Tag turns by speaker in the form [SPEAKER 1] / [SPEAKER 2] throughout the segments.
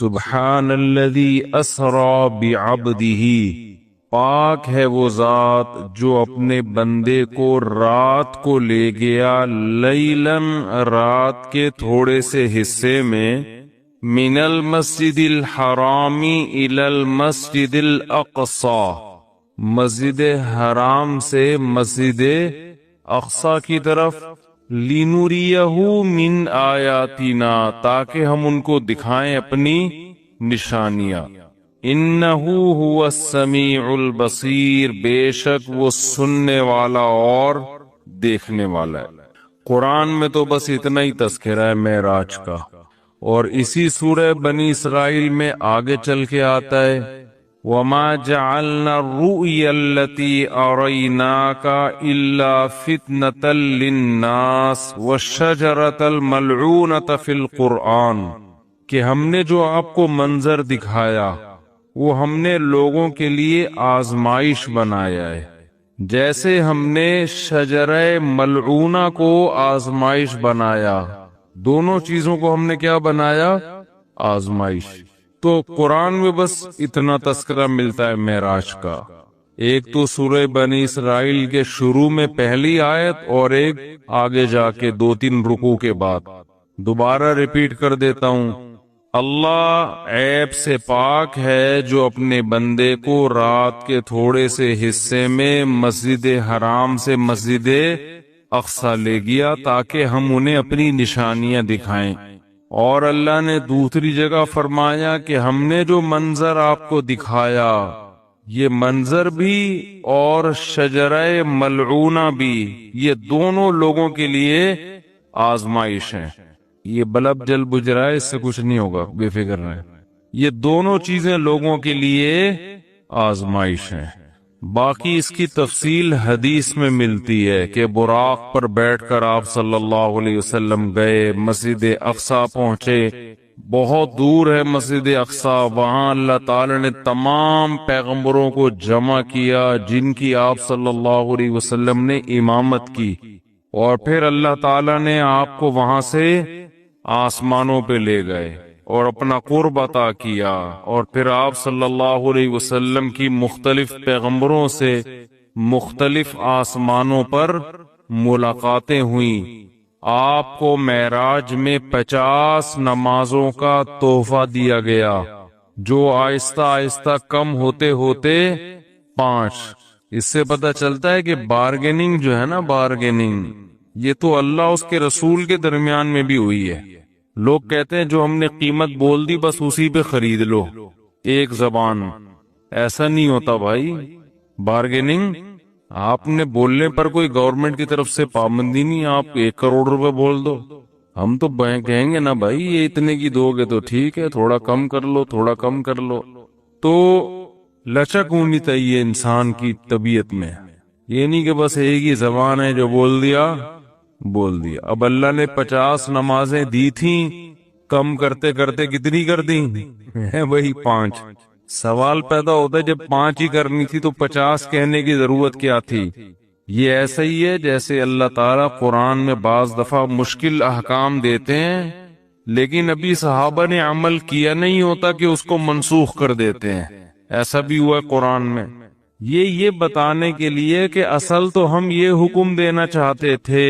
[SPEAKER 1] سبحان الذی اسری بعبدہ، پاک ہے وہ ذات جو اپنے بندے کو رات کو لے گیا، لیلاً رات کے تھوڑے سے حصے میں، من المسجد الحرام الی المسجد الاقصی، مسجد حرام سے مسجد اقصی کی طرف، لِنُرِيَهُ مِنْ آیاتنا، تاکہ ہم ان کو دکھائیں اپنی نشانیاں۔ اِنَّهُ هُوَ السَّمِيعُ الْبَصِيرُ، بے شک وہ سننے والا اور دیکھنے والا ہے۔ قرآن میں تو بس اتنا ہی تذکرہ ہے معراج کا، اور اسی سورہ بنی اسرائیل میں آگے چل کے آتا ہے وَمَا جَعَلْنَا الرُّؤْيَا الَّتِي أَرَيْنَاكَ إِلَّا فِتْنَةً لِلنَّاسِ وَالشَّجَرَةَ الْمَلْعُونَةَ فِي الْقُرْآنِ، کہ ہم نے جو آپ کو منظر دکھایا وہ ہم نے لوگوں کے لیے آزمائش بنایا ہے، جیسے ہم نے شجرہ ملعونہ کو آزمائش بنایا۔ دونوں چیزوں کو ہم نے کیا بنایا؟ آزمائش۔ تو قرآن میں بس اتنا تذکرہ ملتا ہے معراج کا، ایک تو سورہ بنی اسرائیل کے شروع میں پہلی آیت، اور ایک آگے جا کے 2-3 رکوع کے بعد۔ دوبارہ ریپیٹ کر دیتا ہوں، اللہ عیب سے پاک ہے جو اپنے بندے کو رات کے تھوڑے سے حصے میں مسجد حرام سے مسجد اقصی لے گیا تاکہ ہم انہیں اپنی نشانیاں دکھائیں۔ اور اللہ نے دوسری جگہ فرمایا کہ ہم نے جو منظر آپ کو دکھایا، یہ منظر بھی اور شجرہ ملعونہ بھی، یہ دونوں لوگوں کے لیے آزمائش ہیں۔ یہ بلب جل بجھ رہا ہے، اس سے کچھ نہیں ہوگا، بے فکر رہیں۔ یہ دونوں چیزیں لوگوں کے لیے آزمائش ہیں۔ باقی اس کی تفصیل حدیث میں ملتی ہے کہ براق پر بیٹھ کر آپ صلی اللہ علیہ وسلم گئے، مسجد اقصی پہنچے، بہت دور ہے مسجد اقصی، وہاں اللہ تعالی نے تمام پیغمبروں کو جمع کیا جن کی آپ صلی اللہ علیہ وسلم نے امامت کی، اور پھر اللہ تعالی نے آپ کو وہاں سے آسمانوں پہ لے گئے اور اپنا قرب عطا کیا، اور پھر آپ صلی اللہ علیہ وسلم کی مختلف پیغمبروں سے مختلف آسمانوں پر ملاقاتیں ہوئیں۔ آپ کو معراج میں 50 نمازوں کا تحفہ دیا گیا، جو آہستہ آہستہ کم ہوتے ہوتے 5۔ اس سے پتہ چلتا ہے کہ بارگیننگ جو ہے نا، بارگیننگ یہ تو اللہ اس کے رسول کے درمیان میں بھی ہوئی ہے۔ لوگ کہتے ہیں جو ہم نے قیمت بول دی بس اسی پہ خرید لو، ایک زبان۔ ایسا نہیں ہوتا بھائی، بارگیننگ آپ نے بولنے پر کوئی گورنمنٹ کی طرف سے پابندی نہیں، آپ 1 کروڑ روپے بول دو، ہم تو کہیں گے نا بھائی یہ اتنے کی دو گے تو ٹھیک ہے، تھوڑا کم کر لو، تھوڑا کم کر لو۔ تو لچک ہونی چاہیے انسان کی طبیعت میں، یہ نہیں کہ بس ایک ہی زبان ہے جو بول دیا۔ اب اللہ نے 50 نمازیں دی تھیں، کم کرتے کرتے کتنی کر دی ہیں؟ وہی 5۔ سوال پیدا ہوتا ہے جب 5 ہی کرنی تھی تو 50 کہنے کی ضرورت کیا تھی؟ یہ ایسا ہی ہے جیسے اللہ تعالیٰ قرآن میں بعض دفعہ مشکل احکام دیتے ہیں لیکن ابھی صحابہ نے عمل کیا نہیں ہوتا کہ اس کو منسوخ کر دیتے ہیں، ایسا بھی ہوا ہے قرآن میں۔ یہ بتانے کے لیے کہ اصل تو ہم یہ حکم دینا چاہتے تھے،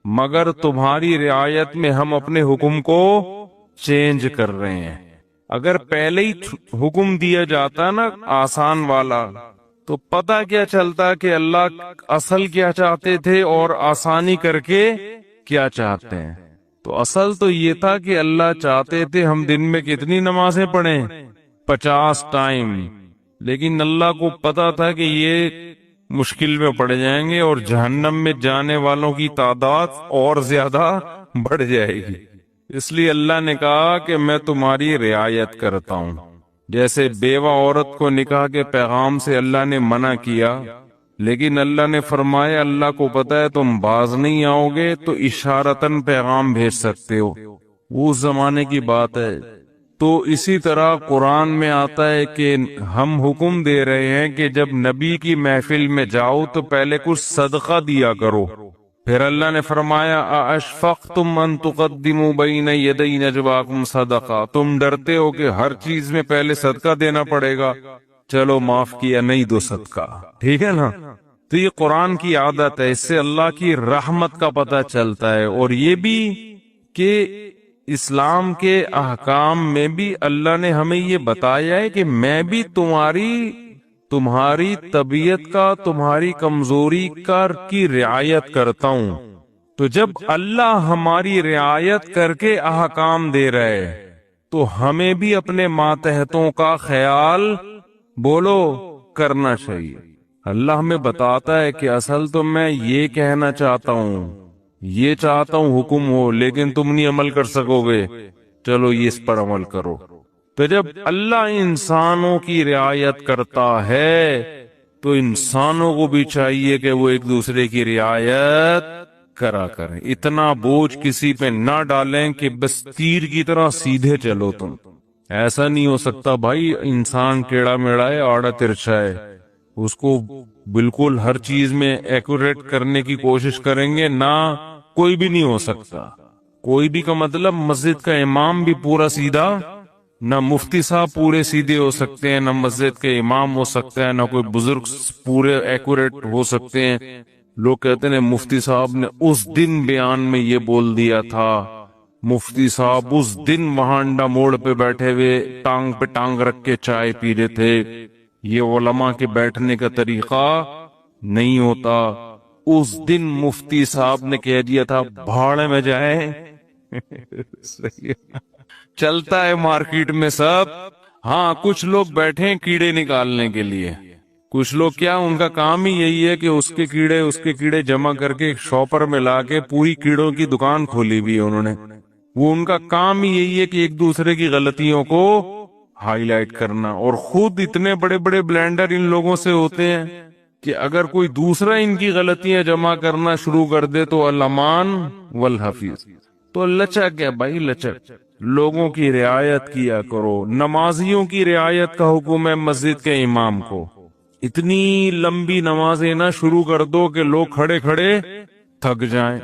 [SPEAKER 1] مگر تمہاری رعایت میں ہم اپنے حکم کو چینج کر رہے ہیں۔ اگر پہلے ہی حکم دیا جاتا نا آسان والا تو پتہ کیا چلتا کہ اللہ اصل کیا چاہتے تھے اور آسانی کر کے کیا چاہتے ہیں۔ تو اصل تو یہ تھا کہ اللہ چاہتے تھے ہم دن میں کتنی نمازیں پڑھیں؟ 50 ٹائم، لیکن اللہ کو پتا تھا کہ یہ مشکل میں پڑ جائیں گے اور جہنم میں جانے والوں کی تعداد اور زیادہ بڑھ جائے گی، اس لیے اللہ نے کہا کہ میں تمہاری رعایت کرتا ہوں۔ جیسے بیوہ عورت کو نکاح کے پیغام سے اللہ نے منع کیا، لیکن اللہ نے فرمایا اللہ کو پتا ہے تم باز نہیں آؤ گے تو اشارتاً پیغام بھیج سکتے ہو، وہ اس زمانے کی بات ہے۔ تو اسی طرح قرآن میں آتا ہے کہ ہم حکم دے رہے ہیں کہ جب نبی کی محفل میں جاؤ تو پہلے کچھ صدقہ دیا کرو، پھر اللہ نے فرمایا اَأَشْفَقْتُمْ أَن تُقَدِّمُوا بَيْنَ يَدَيْ نَجْوَاكُمْ صَدَقَةً، تم ڈرتے ہو کہ ہر چیز میں پہلے صدقہ دینا پڑے گا، چلو معاف کیا، نہیں دو صدقہ، ٹھیک ہے نا؟ تو یہ قرآن کی عادت ہے، اس سے اللہ کی رحمت کا پتہ چلتا ہے، اور یہ بھی کہ اسلام کے احکام میں بھی اللہ نے ہمیں یہ بتایا ہے کہ میں بھی تمہاری طبیعت کا، تمہاری کمزوری کی رعایت کرتا ہوں۔ تو جب اللہ ہماری رعایت کر کے احکام دے رہے تو ہمیں بھی اپنے ماتحتوں کا خیال بولو کرنا چاہیے۔ اللہ ہمیں بتاتا ہے کہ اصل تو میں یہ کہنا چاہتا ہوں، یہ چاہتا ہوں حکم ہو، لیکن تم نہیں عمل کر سکو گے، چلو یہ اس پر عمل کرو۔ تو جب اللہ انسانوں کی رعایت کرتا ہے تو انسانوں کو بھی چاہیے کہ وہ ایک دوسرے کی رعایت کرا کریں، اتنا بوجھ کسی پہ نہ ڈالیں کہ بس تیر کی طرح سیدھے چلو تم۔ ایسا نہیں ہو سکتا بھائی، انسان ٹیڑھا میڑھا ہے، آڑا ترچھا ہے، اس کو بالکل ہر چیز میں ایکوریٹ کرنے کی کوشش کریں گے نہ، کوئی بھی نہیں ہو سکتا۔ کوئی بھی کا مطلب مسجد کا امام بھی پورا سیدھا، نہ مفتی صاحب پورے سیدھے ہو سکتے ہیں، نہ مسجد کے امام ہو سکتے ہیں، نہ کوئی بزرگ پورے ایکوریٹ ہو سکتے ہیں۔ لوگ کہتے ہیں مفتی صاحب نے اس دن بیان میں یہ بول دیا تھا، مفتی صاحب اس دن وہاں انڈا موڑ پہ بیٹھے ہوئے ٹانگ پہ ٹانگ رکھ کے چائے پی رہے تھے۔ یہ علماء کے بیٹھنے کا طریقہ نہیں ہوتا۔ اس دن مفتی صاحب نے کہہ دیا تھا بھاڑے میں جائیں۔ چلتا ہے مارکیٹ میں سب۔ ہاں کچھ لوگ بیٹھے کیڑے نکالنے کے لیے، کچھ لوگ کیا، ان کا کام ہی یہی ہے کہ اس کے کیڑے جمع کر کے ایک شاپر میں لا کے پوری کیڑوں کی دکان کھولی بھی ہے انہوں نے۔ وہ ان کا کام ہی یہی ہے کہ ایک دوسرے کی غلطیوں کو ہائی لائٹ کرنا، اور خود اتنے بڑے بڑے بلینڈر ان لوگوں سے ہوتے ہیں کہ اگر کوئی دوسرا ان کی غلطیاں جمع کرنا شروع کر دے تو الامان والحفیظ۔ تو لچک ہے بھائی، لچک، لوگوں کی رعایت کیا کرو۔ نمازیوں کی رعایت کا حکم ہے مسجد کے امام کو۔ اتنی لمبی نمازیں نہ شروع کر دو کہ لوگ کھڑے کھڑے تھک جائیں۔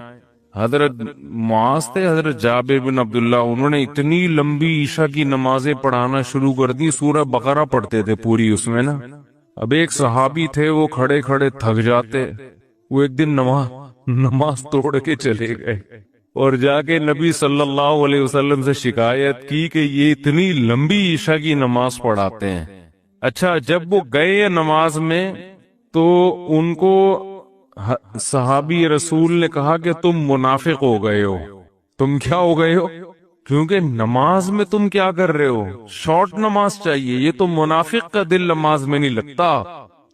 [SPEAKER 1] حضرت معاذ تھے، حضرت جابر بن عبداللہ، انہوں نے اتنی لمبی عشاء کی نمازیں پڑھانا شروع کر دی، سورہ بقرہ پڑھتے تھے پوری اس میں نا۔ اب ایک صحابی تھے، وہ کھڑے کھڑے تھک جاتے، وہ ایک دن نماز توڑ کے چلے گئے اور جا کے نبی صلی اللہ علیہ وسلم سے شکایت کی کہ یہ اتنی لمبی عشاء کی نماز پڑھاتے ہیں۔ اچھا جب وہ گئے نماز میں تو ان کو صحابی رسول نے کہا کہ تم منافق ہو گئے ہو۔ تم کیا ہو گئے ہو؟ کیونکہ نماز میں تم کیا کر رہے ہو؟ شارٹ نماز چاہیے، یہ تو منافق کا دل نماز میں نہیں لگتا۔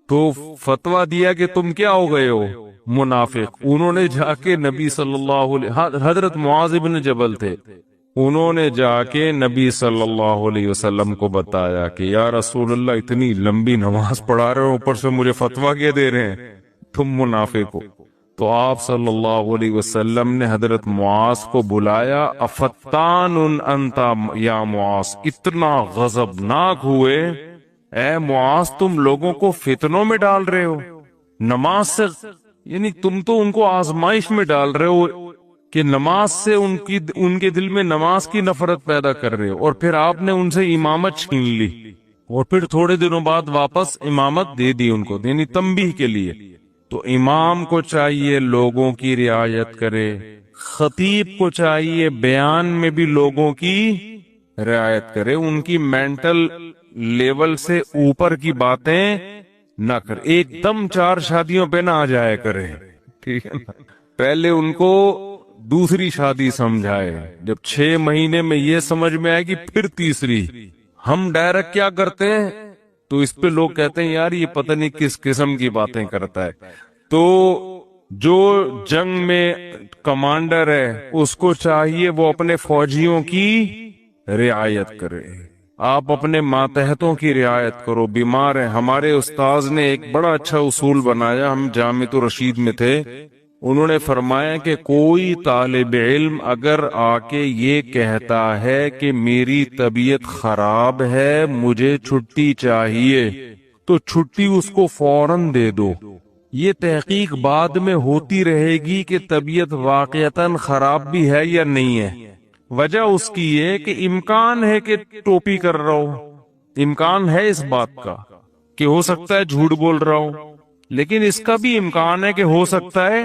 [SPEAKER 1] تو فتویٰ دیا کہ تم کیا ہو گئے ہو؟ منافق۔ انہوں نے جا کے نبی صلی اللہ علیہ، حضرت معاذ بن جبل تھے، انہوں نے جا کے نبی صلی اللہ علیہ وسلم کو بتایا کہ یا رسول اللہ اتنی لمبی نماز پڑھا رہے ہو، اوپر سے مجھے فتویٰ کیا دے رہے ہیں، تم منافق ہو۔ تو آپ صلی اللہ علیہ وسلم نے حضرت معاذ کو بلایا، افتان انت یا معاذ، اتنا غضبناک ہوئے، اے معاذ تم لوگوں کو فتنوں میں ڈال رہے ہو، نماز سے، یعنی تم تو ان کو آزمائش میں ڈال رہے ہو کہ نماز سے ان کے دل میں نماز کی نفرت پیدا کر رہے ہو، اور پھر آپ نے ان سے امامت چھین لی، اور پھر تھوڑے دنوں بعد واپس امامت دے دی ان کو، یعنی تنبیہ کے لیے۔ تو امام کو چاہیے لوگوں کی رعایت کرے، خطیب کو چاہیے بیان میں بھی لوگوں کی رعایت کرے، ان کی مینٹل لیول سے اوپر کی باتیں نہ کرے، ایک دم 4 شادیوں پہ نہ آ جایا کرے، ٹھیک ہے نا؟ پہلے ان کو دوسری شادی سمجھائے، جب 6 مہینے میں یہ سمجھ میں آئے گی پھر تیسری۔ ہم ڈائریکٹ کیا کرتے ہیں؟ تو اس پہ لوگ کہتے ہیں یار یہ پتہ نہیں کس قسم کی باتیں کرتا ہے۔ تو جو جنگ میں کمانڈر ہے اس کو چاہیے وہ اپنے فوجیوں کی رعایت کرے، آپ اپنے ماتحتوں کی رعایت کرو۔ بیمار ہیں، ہمارے استاذ نے ایک بڑا اچھا اصول بنایا، ہم جامعۃ الرشید میں تھے، انہوں نے فرمایا کہ کوئی طالب علم اگر آ کے یہ کہتا ہے کہ میری طبیعت خراب ہے، مجھے چھٹی چاہیے، تو چھٹی اس کو فوراً دے دو، یہ تحقیق بعد میں ہوتی رہے گی کہ طبیعت واقعتاً خراب بھی ہے یا نہیں ہے۔ وجہ اس کی یہ کہ امکان ہے کہ ٹوپی کر رہا ہو، امکان ہے اس بات کا کہ ہو سکتا ہے جھوٹ بول رہا ہو، لیکن اس کا بھی امکان ہے کہ ہو سکتا ہے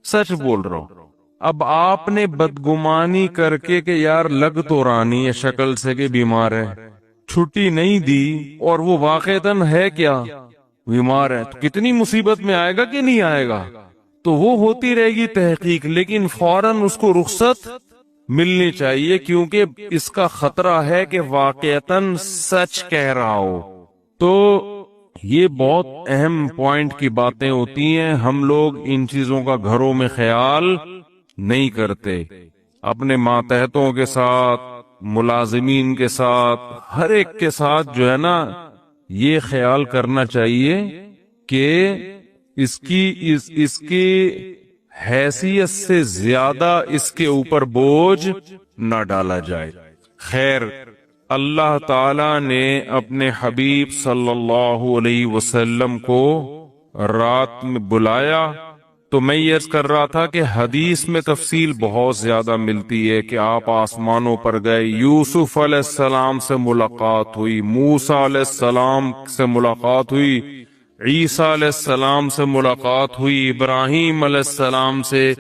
[SPEAKER 1] سچ بول رہا ہو۔ اب آپ نے بدگمانی کر کے کہ یار لگ تو رانی ہے شکل سے کہ بیمار ہے، چھٹی نہیں دی اور وہ واقعتاً ہے کیا بیمار ہے، تو کتنی مصیبت میں آئے گا کہ نہیں آئے گا؟ تو وہ ہوتی رہے گی تحقیق، لیکن فوراً اس کو رخصت ملنی چاہیے، کیونکہ اس کا خطرہ ہے کہ واقعتاً سچ کہہ رہا ہو۔ تو یہ بہت اہم پوائنٹ کی باتیں ہوتی ہیں، ہم لوگ ان چیزوں کا گھروں میں خیال نہیں کرتے، اپنے ماتحتوں کے ساتھ، ملازمین کے ساتھ، ہر ایک کے ساتھ جو ہے نا یہ خیال کرنا چاہیے کہ اس کی حیثیت سے زیادہ اس کے اوپر بوجھ نہ ڈالا جائے۔ خیر، اللہ تعالی نے اپنے حبیب صلی اللہ علیہ وسلم کو رات میں بلایا، تو میں یہ عرض کر رہا تھا کہ حدیث میں تفصیل بہت زیادہ ملتی ہے کہ آپ آسمانوں پر گئے، یوسف علیہ السلام سے ملاقات ہوئی، موسیٰ علیہ السلام سے ملاقات ہوئی، عیسیٰ علیہ السلام سے ملاقات ہوئی، ابراہیم علیہ السلام سے،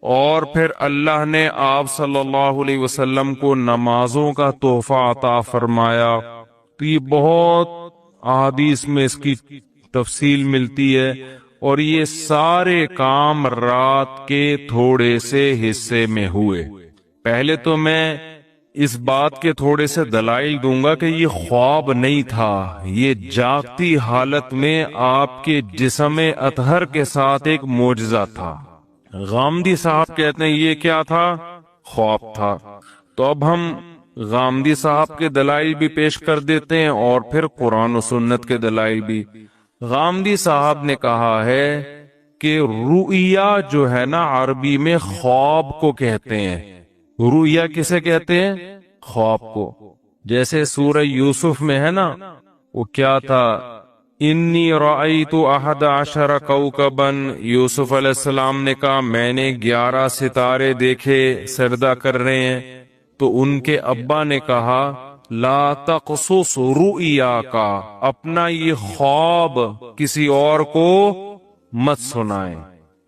[SPEAKER 1] اور پھر اللہ نے آپ صلی اللہ علیہ وسلم کو نمازوں کا تحفہ عطا فرمایا۔ تو یہ بہت احادیث میں اس کی تفصیل ملتی ہے، اور یہ سارے کام رات کے تھوڑے سے حصے میں ہوئے۔ پہلے تو میں اس بات کے تھوڑے سے دلائل دوں گا کہ یہ خواب نہیں تھا، یہ جاگتی حالت میں آپ کے جسم اطہر کے ساتھ ایک معجزہ تھا۔ غامدی صاحب کہتے ہیں یہ کیا تھا؟ خواب تھا۔ تو اب ہم غامدی صاحب کے دلائل بھی پیش کر دیتے ہیں اور پھر قرآن و سنت کے دلائل بھی۔ غامدی صاحب نے کہا ہے کہ رؤیا جو ہے نا عربی میں خواب کو کہتے ہیں۔ رؤیا کسے کہتے ہیں؟ خواب کو۔ جیسے سورہ یوسف میں ہے نا، وہ کیا تھا، انی رأیت احد عشر کوکبا، یوسف علیہ السلام نے کہا میں نے 11 ستارے دیکھے سجدہ کر رہے ہیں، تو ان کے ابا نے کہا لا تقصص رؤیا کا، اپنا یہ خواب کسی اور کو مت سنائیں۔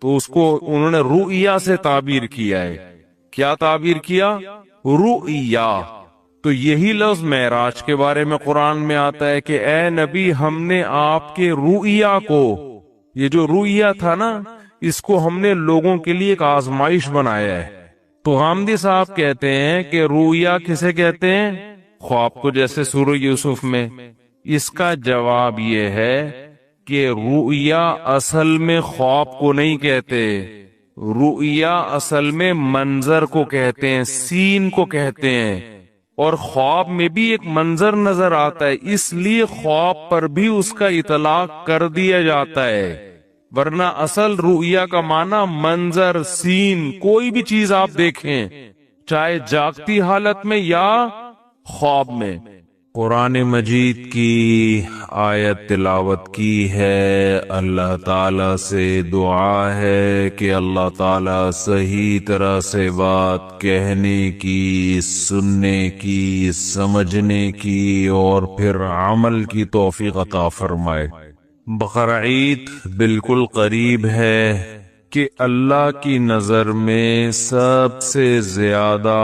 [SPEAKER 1] تو اس کو انہوں نے رؤیا سے تعبیر کیا ہے۔ کیا تعبیر کیا؟ رؤیا۔ تو یہی لفظ معراج کے بارے میں قرآن میں آتا ہے کہ اے نبی ہم نے آپ کے رؤیا کو، یہ جو رؤیا تھا نا، اس کو ہم نے لوگوں کے لیے ایک آزمائش بنایا ہے۔ تو غامدی صاحب کہتے ہیں کہ رؤیا کسے کہتے ہیں؟ خواب کو، جیسے سورہ یوسف میں۔ اس کا جواب یہ ہے کہ رؤیا اصل میں خواب کو نہیں کہتے، رؤیا اصل میں منظر کو کہتے ہیں، سین کو کہتے ہیں، اور خواب میں بھی ایک منظر نظر آتا ہے، اس لیے خواب پر بھی اس کا اطلاق کر دیا جاتا ہے، ورنہ اصل رؤیا کا معنی منظر، سین، کوئی بھی چیز آپ دیکھیں، چاہے جاگتی حالت میں یا خواب میں۔ قرآن مجید کی آیت تلاوت کی ہے، اللہ تعالی سے دعا ہے کہ اللہ تعالی صحیح طرح سے بات کہنے کی، سننے کی، سمجھنے کی اور پھر عمل کی توفیق عطا فرمائے۔ بقرعید بالکل قریب ہے کہ اللہ کی نظر میں سب سے زیادہ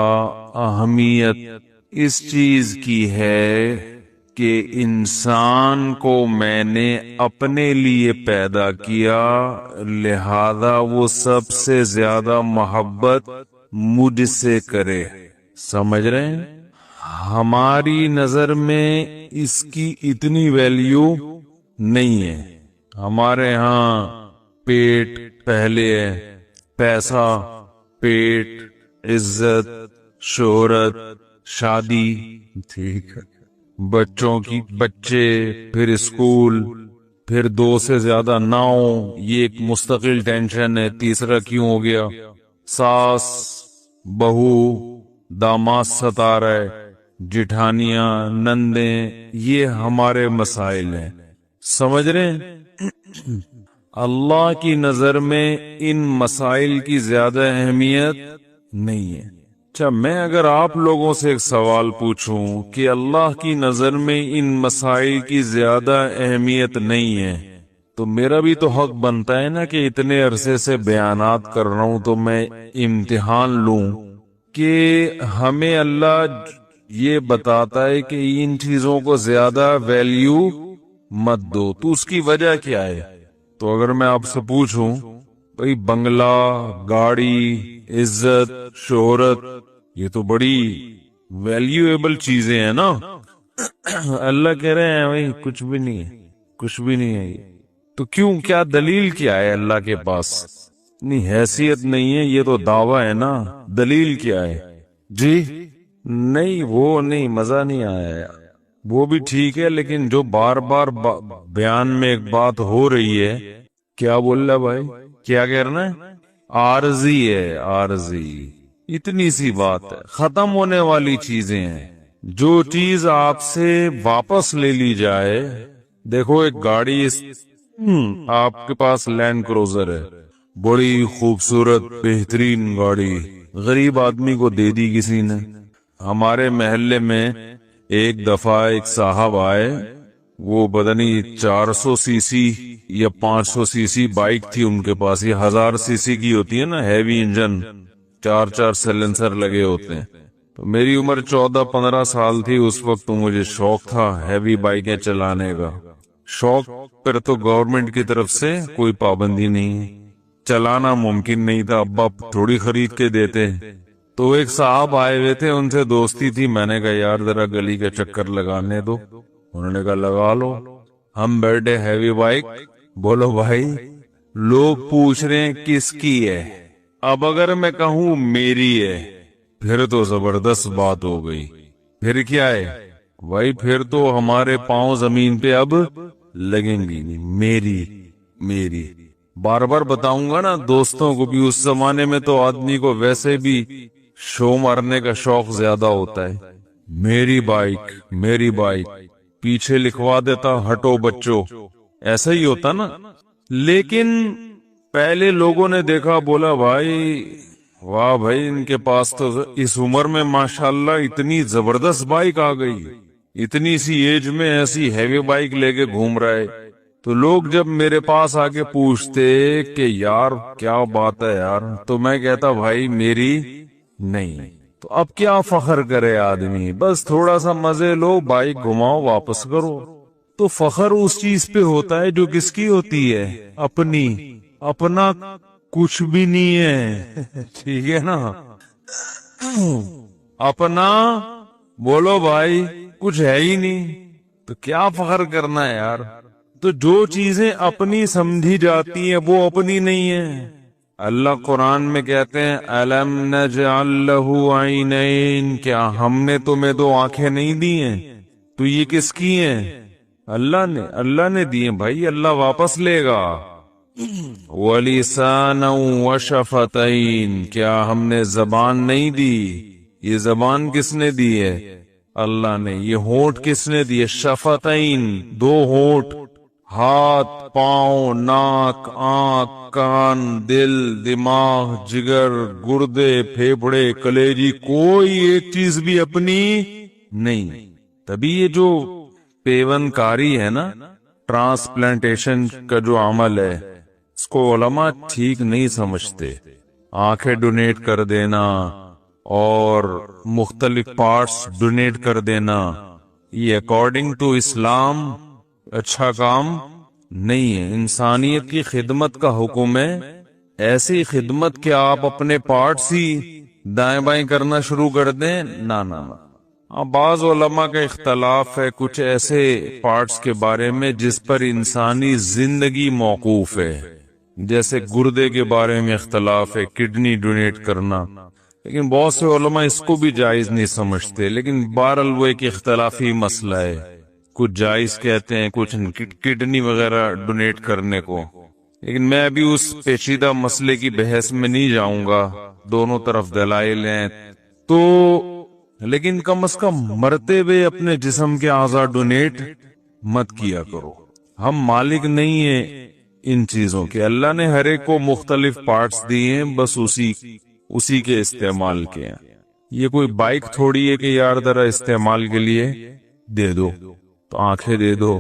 [SPEAKER 1] اہمیت اس چیز کی ہے کہ انسان کو میں نے اپنے لیے پیدا کیا، لہذا وہ سب سے زیادہ محبت مجھ سے کرے۔ سمجھ رہے ہیں؟ ہماری نظر میں اس کی اتنی ویلیو نہیں ہے۔ ہمارے ہاں پیٹ پہلے ہے، پیسہ، پیٹ، عزت، شہرت، شادی، ٹھیک ہے، بچوں کی بچے، پھر اسکول، پھر 2 سے زیادہ نہ ہو، یہ ایک مستقل ٹینشن ہے، تیسرا کیوں ہو گیا، ساس، بہو، داماد ستا رہے، جٹھانیاں، نندیں، یہ ہمارے مسائل ہیں۔ سمجھ رہے ہیں؟ اللہ کی نظر میں ان مسائل کی زیادہ اہمیت نہیں ہے۔ اچھا، میں اگر آپ لوگوں سے ایک سوال پوچھوں کہ اللہ کی نظر میں ان مسائل کی زیادہ اہمیت نہیں ہے، تو میرا بھی تو حق بنتا ہے نا کہ اتنے عرصے سے بیانات کر رہا ہوں تو میں امتحان لوں کہ ہمیں اللہ یہ بتاتا ہے کہ ان چیزوں کو زیادہ ویلیو مت دو، تو اس کی وجہ کیا ہے؟ تو اگر میں آپ سے پوچھوں بھئی بنگلہ، گاڑی، عزت، شہرت، یہ تو بڑی ویلیویبل چیزیں ہیں نا۔ اللہ کہہ رہے ہیں بھئی کچھ بھی نہیں ہے، کچھ بھی نہیں ہے یہ۔ تو کیوں، کیا دلیل کیا ہے اللہ کے پاس؟ نہیں، حیثیت نہیں ہے، یہ تو دعویٰ ہے نا، دلیل کیا ہے؟ جی نہیں، وہ نہیں، مزہ نہیں آیا، وہ بھی ٹھیک ہے، لیکن جو بار بار بیان میں ایک بات ہو رہی ہے، کیا بول رہا بھائی، کیا کہنا ہے؟ عارضی ہے، عارضی، اتنی سی بات ہے، ختم ہونے والی چیزیں ہیں۔ جو چیز آپ سے واپس لے لی جائے، دیکھو ایک گاڑی آپ کے پاس لینڈ کروزر ہے، بڑی خوبصورت بہترین گاڑی، غریب آدمی کو دے دی کسی نے۔ ہمارے محلے میں ایک دفعہ ایک صاحب آئے، وہ پتہ نہیں 400 سی سی یا 500 سی سی بائک تھی ان کے پاس، یہ 1000 سی سی کی ہوتی ہے نا، ہیوی انجن، 4 سیلنسر لگے ہوتے ہیں۔ تو میری عمر 14-15 سال تھی اس وقت، تو مجھے شوق تھا ہیوی بائکیں چلانے کا۔ شوق پر تو گورنمنٹ کی طرف سے کوئی پابندی نہیں ہے، چلانا ممکن نہیں تھا، ابا تھوڑی خرید کے دیتے۔ تو ایک صاحب آئے ہوئے تھے، ان سے دوستی تھی، میں نے کہا یار ذرا گلی کا چکر لگانے دو، انہوں نے کہا لگا لو۔ ہم بیٹھے ہیوی بائک، بولو بھائی لوگ پوچھ رہے ہیں کس کی ہے، اب اگر میں کہوں میری ہے پھر تو زبردست بات ہو گئی، پھر کیا ہے بھائی، پھر تو ہمارے پاؤں زمین پہ اب لگیں گی نہیں، میری میری۔ بار بار بتاؤں گا نا دوستوں کو بھی، اس زمانے میں تو آدمی کو ویسے بھی شو مارنے کا شوق زیادہ ہوتا ہے، میری بائک میری بائک، پیچھے لکھوا دیتا ہٹو بچوں، ایسا ہی ہوتا نا۔ لیکن پہلے لوگوں نے دیکھا، بولا بھائی واہ بھائی، ان کے پاس تو اس عمر میں ماشاءاللہ اتنی زبردست بائک آ گئی، اتنی سی ایج میں ایسی ہیوی بائک لے کے گھوم رہا ہے۔ تو لوگ جب میرے پاس آ کے پوچھتے کہ یار کیا بات ہے یار، تو میں کہتا بھائی میری نہیں۔ تو اب کیا فخر کرے آدمی، بس تھوڑا سا مزے لو، بائک گھماؤ واپس کرو۔ تو فخر اس چیز پہ ہوتا ہے جو کس کی ہوتی ہے، اپنی۔ اپنا کچھ بھی نہیں ہے، ٹھیک ہے نا، اپنا بولو بھائی کچھ ہے ہی نہیں، تو کیا فخر کرنا ہے یار۔ تو جو چیزیں اپنی سمجھی جاتی ہیں وہ اپنی نہیں ہیں۔ اللہ قرآن میں کہتے ہیں أَلَمْ نَجْعَلْ لَهُ عَيْنَيْنِ، کیا ہم نے تمہیں 2 آنکھیں نہیں دی ہیں؟ تو یہ کس کی ہیں؟ اللہ نے دی ہیں بھائی، اللہ واپس لے گا۔ وَلِسَانًا وَشَفَتَيْنِ، کیا ہم نے زبان نہیں دی؟ یہ زبان کس نے دی ہے؟ اللہ نے۔ یہ ہونٹ کس نے دیے؟ شفتین، 2 ہونٹ، ہاتھ، پاؤں، ناک، آنکھ، کان، دل، دماغ، جگر، گردے، پھیپھڑے، کلیجی، کوئی ایک چیز بھی اپنی نہیں۔ تبھی یہ جو پیون کاری ہے نا، ٹرانسپلانٹیشن کا جو عمل ہے، اس کو علماء ٹھیک نہیں سمجھتے۔ آنکھیں ڈونیٹ کر دینا اور مختلف پارٹس ڈونیٹ کر دینا، یہ اکارڈنگ ٹو اسلام اچھا کام نہیں ہے۔ انسانیت کی خدمت کا حکم ہے، ایسی خدمت کہ آپ اپنے پارٹس ہی دائیں بائیں کرنا شروع کر دیں، نہ نہ نہ۔ بعض علماء کا اختلاف ہے کچھ ایسے پارٹس کے بارے میں جس پر انسانی زندگی موقوف ہے، جیسے گردے کے بارے میں اختلاف ہے، کڈنی ڈونیٹ کرنا، لیکن بہت سے علماء اس کو بھی جائز نہیں سمجھتے۔ لیکن بہرحال وہ ایک اختلافی مسئلہ ہے، کچھ جائز کہتے ہیں، کچھ کڈنی وغیرہ ڈونیٹ کرنے کو۔ لیکن میں ابھی اس پیچیدہ مسئلے کی بحث میں نہیں جاؤں گا، دونوں طرف دلائل ہیں تو، لیکن کم از کم مرتے ہوئے اپنے جسم کے اعضاء ڈونیٹ مت کیا کرو۔ ہم مالک نہیں ہیں ان چیزوں کے اللہ نے ہر ایک کو مختلف پارٹس دیے ہیں، بس اسی کے استعمال کے ہیں۔ یہ کوئی بائک تھوڑی ہے کہ یار ذرا استعمال کے لیے دے دو، تو آنکھیں دے دو،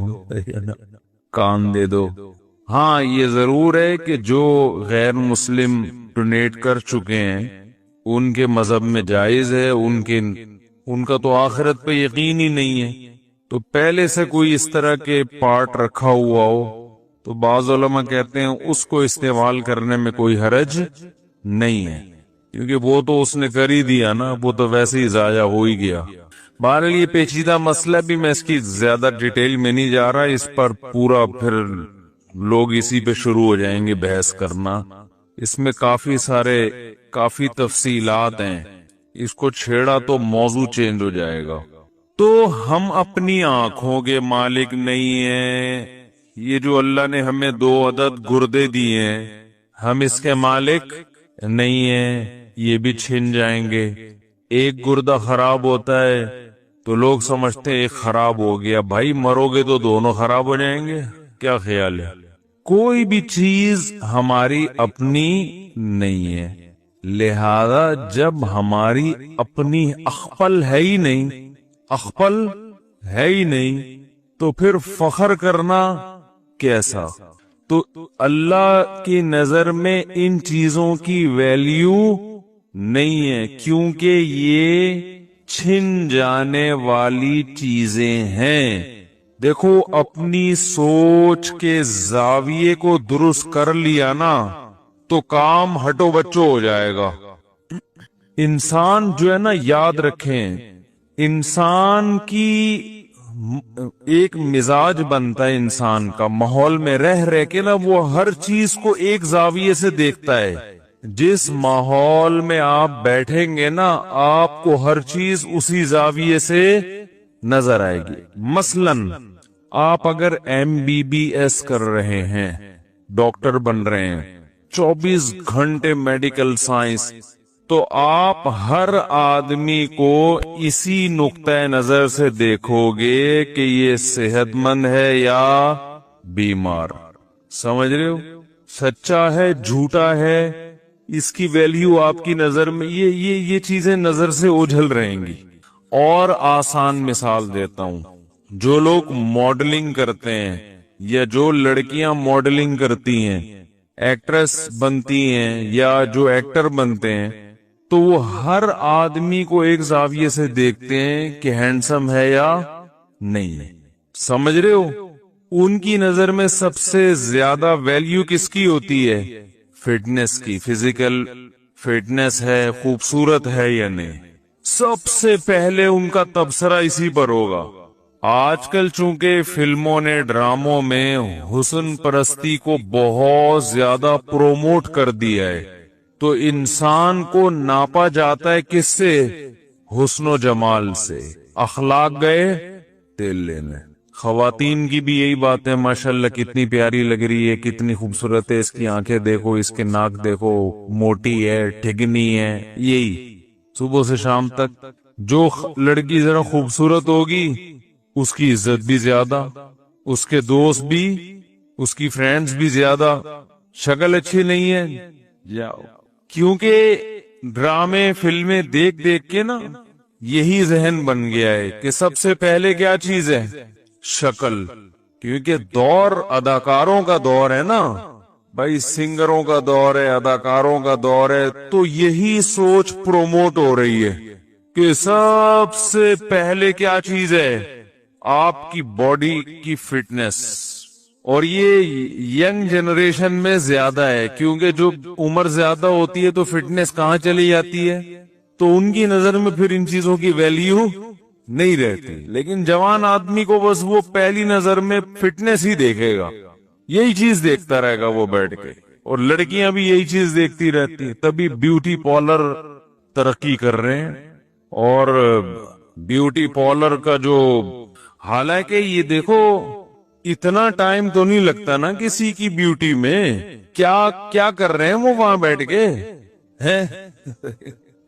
[SPEAKER 1] کان دے دو۔ ہاں یہ ضرور ہے کہ جو غیر مسلم ڈونیٹ کر چکے ہیں ان کے مذہب میں جائز ہے، ان کا تو آخرت پہ یقین ہی نہیں ہے، تو پہلے سے کوئی اس طرح کے پارٹ رکھا ہوا ہو تو بعض علماء کہتے ہیں اس کو استعمال کرنے میں کوئی حرج نہیں ہے، کیونکہ وہ تو اس نے کر ہی دیا نا، وہ تو ویسے ہی ضائع ہو ہی گیا۔ بہرحال یہ پیچیدہ مسئلہ بھی، میں اس کی زیادہ ڈیٹیل میں نہیں جا رہا، اس پر پورا پھر لوگ اسی پہ شروع ہو جائیں گے بحث کرنا، اس میں کافی تفصیلات ہیں، اس کو چھیڑا تو موضوع چینج ہو جائے گا۔ تو ہم اپنی آنکھوں کے مالک نہیں ہیں، یہ جو اللہ نے ہمیں 2 عدد گردے دیے ہیں ہم اس کے مالک نہیں ہیں، یہ بھی چھن جائیں گے۔ ایک گردہ خراب ہوتا ہے تو لوگ سمجھتے ہیں ایک خراب ہو گیا، بھائی مرو گے تو دونوں خراب ہو جائیں گے، کیا خیال ہے؟ کوئی بھی چیز ہماری اپنی نہیں ہے، لہذا جب ہماری اپنی اخپل ہے ہی نہیں تو پھر فخر کرنا کیسا؟ تو اللہ کی نظر میں ان چیزوں کی ویلیو نہیں ہے، کیونکہ یہ چھن جانے والی چیزیں ہیں۔ دیکھو اپنی سوچ کے زاویے کو درست کر لیا نا تو کام ہٹو بچو ہو جائے گا۔ انسان جو ہے نا، یاد رکھیں، انسان کی ایک مزاج بنتا ہے انسان کا، ماحول میں رہ کے نا وہ ہر چیز کو ایک زاویے سے دیکھتا ہے۔ جس ماحول میں آپ بیٹھیں گے نا آپ کو ہر چیز اسی زاویے سے نظر آئے گی۔ مثلاً آپ اگر MBBS کر رہے ہیں، ڈاکٹر بن رہے ہیں، 24 گھنٹے میڈیکل سائنس، تو آپ ہر آدمی کو اسی نقطۂ نظر سے دیکھو گے کہ یہ صحت مند ہے یا بیمار۔ سمجھ رہے ہو؟ سچا ہے جھوٹا ہے، اس کی ویلیو آپ کی نظر میں یہ چیزیں نظر سے اوجھل رہیں گی۔ اور آسان مثال دیتا ہوں، جو لوگ ماڈلنگ کرتے ہیں یا جو لڑکیاں ماڈلنگ کرتی ہیں، ایکٹریس بنتی ہیں یا جو ایکٹر بنتے ہیں، تو وہ ہر آدمی کو ایک زاویے سے دیکھتے ہیں کہ ہینڈسم ہے یا نہیں۔ سمجھ رہے ہو؟ ان کی نظر میں سب سے زیادہ ویلیو کس کی ہوتی ہے؟ فٹنس کی، فزیکل فٹنس ہے، خوبصورت ہے یا نہیں، سب سے پہلے ان کا تبصرہ اسی پر ہوگا۔ آج کل چونکہ فلموں نے، ڈراموں میں حسن پرستی کو بہت زیادہ پروموٹ کر دیا ہے، تو انسان کو ناپا جاتا ہے کس سے؟ حسن و جمال سے۔ اخلاق گئے تیل لینے۔ خواتین کی بھی یہی بات ہے، ماشاءاللہ کتنی پیاری لگ رہی ہے، کتنی خوبصورت ہے، اس کی آنکھیں دیکھو، اس کے ناک دیکھو، موٹی ہے، ٹھگنی ہے، یہی صبح سے شام تک۔ جو لڑکی ذرا خوبصورت ہوگی اس کی عزت بھی زیادہ، اس کے دوست بھی، اس کی فرینڈز بھی زیادہ۔ شکل اچھی نہیں ہے جاؤ، کیونکہ ڈرامے فلمیں دیکھ کے نا یہی ذہن بن گیا ہے کہ سب سے پہلے کیا چیز ہے؟ شکل۔ کیونکہ دور اداکاروں کا دور ہے نا بھائی، سنگروں کا دور ہے، اداکاروں کا دور ہے، تو یہی سوچ پروموٹ ہو رہی ہے کہ سب سے پہلے کیا چیز ہے؟ آپ کی باڈی کی فٹنس۔ اور یہ ینگ جنریشن میں زیادہ ہے، کیونکہ جو عمر زیادہ ہوتی ہے تو فٹنس کہاں چلی جاتی ہے، تو ان کی نظر میں پھر ان چیزوں کی ویلیو نہیں رہتی۔ لیکن جوان آدمی کو بس وہ پہلی نظر میں فٹنس ہی دیکھے گا، یہی چیز دیکھتا رہے گا وہ بیٹھ کے، اور لڑکیاں بھی یہی چیز دیکھتی رہتی ہیں۔ تبھی بیوٹی پارلر ترقی کر رہے ہیں، اور بیوٹی پارلر کا جو، حالانکہ یہ دیکھو اتنا ٹائم تو نہیں لگتا نا کسی کی بیوٹی میں، کیا کر رہے ہیں وہ وہاں بیٹھ کے ہیں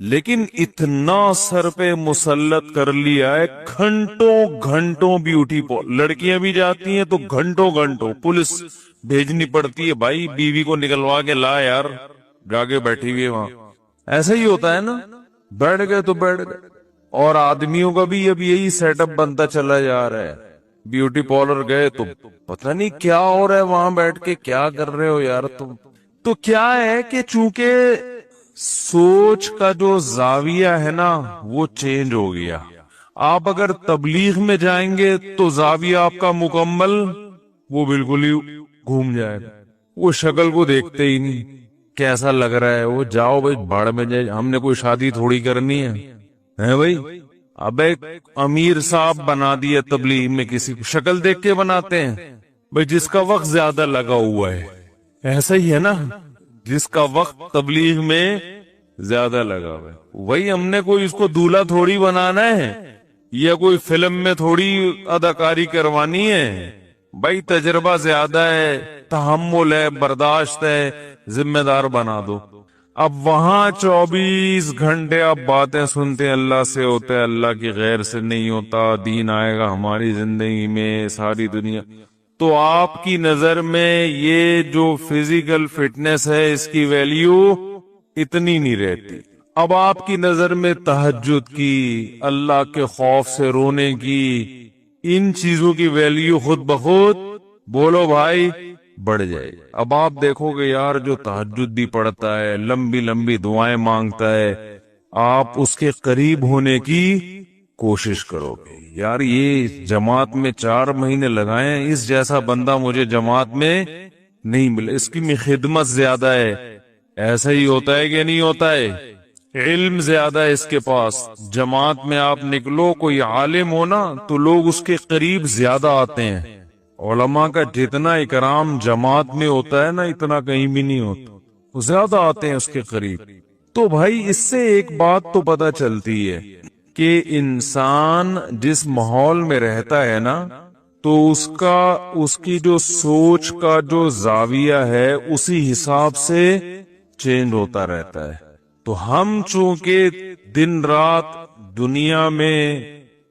[SPEAKER 1] لیکن اتنا سر پہ مسلط کر لیا ہے، گھنٹوں گھنٹوں بیوٹی لڑکیاں بھی جاتی ہیں تو گھنٹوں گھنٹوں پولیس بھیجنی پڑتی ہے، بھائی بیوی کو نکلوا کے لا یار، جا کے بیٹھی ہوئی ہے وہاں. ایسا ہی ہوتا ہے نا، بیٹھ گئے تو بیٹھ گئے. اور آدمیوں کا بھی اب یہی سیٹ اپ بنتا چلا جا رہا ہے. بیوٹی پارلر گئے تو پتہ نہیں کیا ہو رہا ہے وہاں بیٹھ کے، کیا کر رہے ہو یار تم. تو کیا ہے کہ چونکہ سوچ کا جو زاویہ ہے نا وہ چینج ہو گیا. آپ اگر تبلیغ میں جائیں گے تو زاویہ آپ کا مکمل وہ بالکل ہی گھوم جائے گا. وہ شکل کو دیکھتے ہی نہیں کیسا لگ رہا ہے، وہ جاؤ بھائی بھاڑ میں جائے، ہم نے کوئی شادی تھوڑی کرنی ہے بھائی. اب ایک امیر صاحب بنا دیا تبلیغ میں، کسی کو شکل دیکھ کے بناتے ہیں بھائی، جس کا وقت زیادہ لگا ہوا ہے. ایسا ہی ہے نا، جس کا وقت تبلیغ میں زیادہ لگا ہوا ہے. وہی ہم نے کوئی اس کو دولہا تھوڑی بنانا ہے یا کوئی فلم میں تھوڑی اداکاری کروانی ہے بھائی. تجربہ زیادہ ہے، تحمل ہے، برداشت ہے، ذمہ دار بنا دو. اب وہاں 24 گھنٹے آپ باتیں سنتے ہیں، اللہ سے ہوتا ہے، اللہ کی غیر سے نہیں ہوتا، دین آئے گا ہماری زندگی میں، ساری دنیا. تو آپ کی نظر میں یہ جو فزیکل فٹنس ہے اس کی ویلیو اتنی نہیں رہتی. اب آپ کی نظر میں تہجد کی، اللہ کے خوف سے رونے کی، ان چیزوں کی ویلیو خود بخود بولو بھائی بڑھ جائے. اب آپ دیکھو گے یار جو تہجد بھی پڑھتا ہے، لمبی لمبی دعائیں مانگتا ہے، آپ اس کے قریب ہونے کی کوشش کرو گے. یار یہ جماعت میں 4 مہینے لگائے، اس جیسا بندہ مجھے جماعت میں نہیں ملے، اس کی خدمت زیادہ ہے. ایسا ہی ہوتا ہے کہ نہیں ہوتا ہے؟ علم زیادہ ہے اس کے پاس. جماعت میں آپ نکلو، کوئی عالم ہو نا تو لوگ اس کے قریب زیادہ آتے ہیں. علماء کا جتنا اکرام جماعت میں ہوتا ہے نا اتنا کہیں بھی نہیں ہوتا، وہ زیادہ آتے ہیں اس کے قریب. تو بھائی اس سے ایک بات تو پتہ چلتی ہے کہ انسان جس ماحول میں رہتا ہے نا تو اس کی جو سوچ کا جو زاویہ ہے اسی حساب سے چینج ہوتا رہتا ہے. تو ہم چونکہ دن رات دنیا میں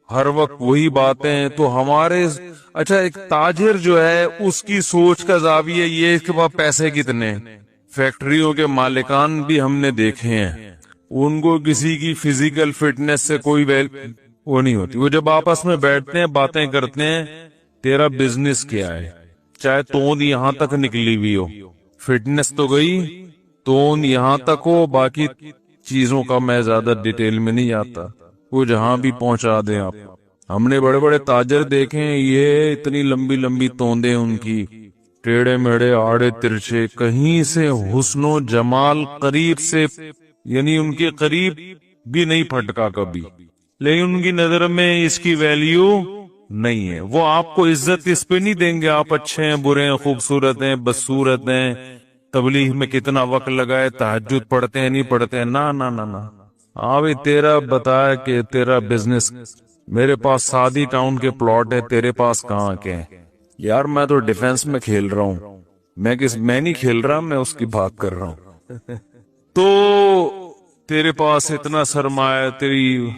[SPEAKER 1] ہر وقت وہی باتیں ہیں تو ہمارے اچھا ایک تاجر جو ہے اس کی سوچ کا زاویہ یہ اس کے پاس پیسے کتنے. فیکٹریوں کے مالکان بھی ہم نے دیکھے ہیں، ان کو کسی کی فزیکل فٹنس سے کوئی وہ نہیں ہوتی. وہ جب آپس میں بیٹھتے ہیں باتیں کرتے ہیں، تیرا بزنس کیا ہے، چاہے توند یہاں تک نکلی ہوئی ہو، فٹنس تو گئی، توند یہاں تک ہو، باقی چیزوں کا میں زیادہ ڈیٹیل میں نہیں جاتا، وہ جہاں بھی پہنچا دیں آپ. ہم نے بڑے بڑے تاجر دیکھے ہیں، یہ اتنی لمبی لمبی توندیں ان کی، ٹیڑے میڑے آڑے ترچے، کہیں سے حسن و جمال قریب سے یعنی ان کے قریب بھی نہیں پھٹکا کبھی. لیکن ان کی نظر میں اس کی ویلیو نہیں ہے. وہ آپ کو عزت اس پہ نہیں دیں گے آپ اچھے ہیں، برے ہیں، خوبصورت ہیں، بدصورت ہیں، تبلیغ میں کتنا وقت لگائے، تہجد پڑھتے ہیں نہیں پڑھتے ہیں، نا نا نا نا. ہاں بھی تیرا بتایا کہ تیرا بزنس، میرے پاس سادی ٹاؤن کے پلاٹ ہے، تیرے پاس کہاں کے ہیں. یار میں تو ڈیفنس میں کھیل رہا ہوں، میں نہیں کھیل رہا، میں اس کی بات کر رہا ہوں. تو تیرے پاس اتنا سرمایہ، تیری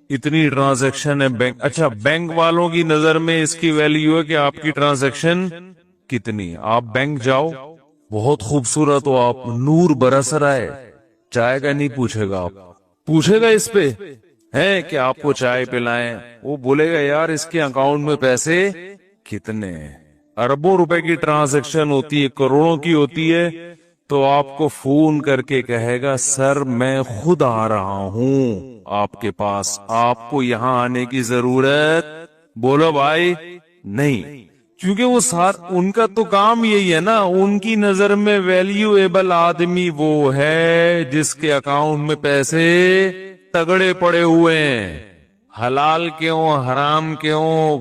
[SPEAKER 1] اتنی ٹرانزیکشن ہے بینک. اچھا بینک والوں کی نظر میں اس کی ویلیو ہے کہ آپ کی ٹرانزیکشن کتنی. آپ بینک جاؤ، بہت خوبصورت ہو آپ، نور برس رہا ہے، چائے کا نہیں پوچھے گا، آپ پوچھے گا اس پہ ہے کہ آپ کو چائے پلائیں، وہ بولے گا یار اس کے اکاؤنٹ میں پیسے کتنے ہیں. اربوں روپے کی ٹرانزیکشن ہوتی ہے، کروڑوں کی ہوتی ہے، تو آپ کو فون کر کے کہے گا سر میں خود آ رہا ہوں آپ کے پاس، آپ کو یہاں آنے کی ضرورت بولو بھائی نہیں. کیونکہ وہ ان کا تو کام یہی ہے نا، ان کی نظر میں ویلیویبل آدمی وہ ہے جس کے اکاؤنٹ میں پیسے تگڑے پڑے ہوئے ہیں، حلال کیوں حرام کیوں،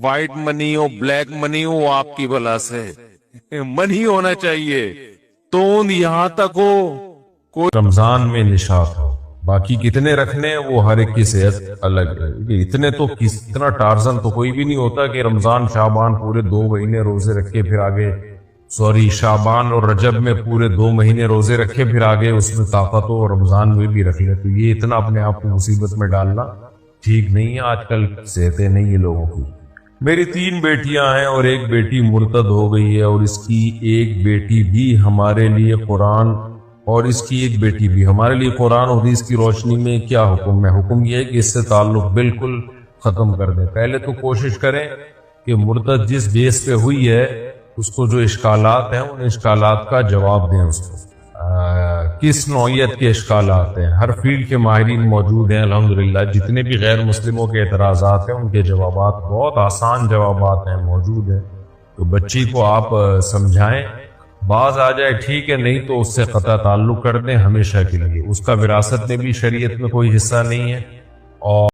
[SPEAKER 1] وائٹ منی ہو بلیک منی ہو، آپ کی بلا سے منی ہونا چاہیے، توند یہاں تک ہو، کوئی رمضان میں نشاط ہو. باقی کتنے رکھنے ہیں وہ ہر ایک کی صحت الگ ہے. اتنے تو اتنا ٹارزن تو کوئی بھی نہیں ہوتا کہ رمضان شعبان پورے 2 مہینے روزے رکھ کے پھر آگے
[SPEAKER 2] سوری شعبان اور رجب میں پورے 2 مہینے روزے رکھے، پھر آگے اس میں طاقت ہو اور رمضان میں بھی رکھ لے، تو یہ اتنا اپنے آپ کو مصیبت میں ڈالنا ٹھیک نہیں ہے۔ آج کل صحتیں نہیں ہے لوگوں کی۔ میری 3 بیٹیاں ہیں اور ایک بیٹی مرتد ہو گئی ہے، اور اس کی ایک بیٹی بھی ہمارے لیے قرآن و حدیث کی روشنی میں کیا حکم ہے؟ حکم یہ ہے کہ اس سے تعلق بالکل ختم کر دیں۔ پہلے تو کوشش کریں کہ مرتد جس بیس پہ ہوئی ہے اس کو جو اشکالات ہیں ان اشکالات کا جواب دیں۔ اس کو کس نوعیت کے اشکالات ہیں؟ ہر فیلڈ کے ماہرین موجود ہیں الحمدللہ۔ جتنے بھی غیر مسلموں کے اعتراضات ہیں ان کے جوابات، بہت آسان جوابات ہیں، موجود ہیں، تو بچی کو آپ سمجھائیں، باز آ جائے ٹھیک ہے، نہیں تو اس سے قطع تعلق کر دیں ہمیشہ کے لیے۔ اس کا وراثت میں بھی شریعت میں کوئی حصہ نہیں ہے، اور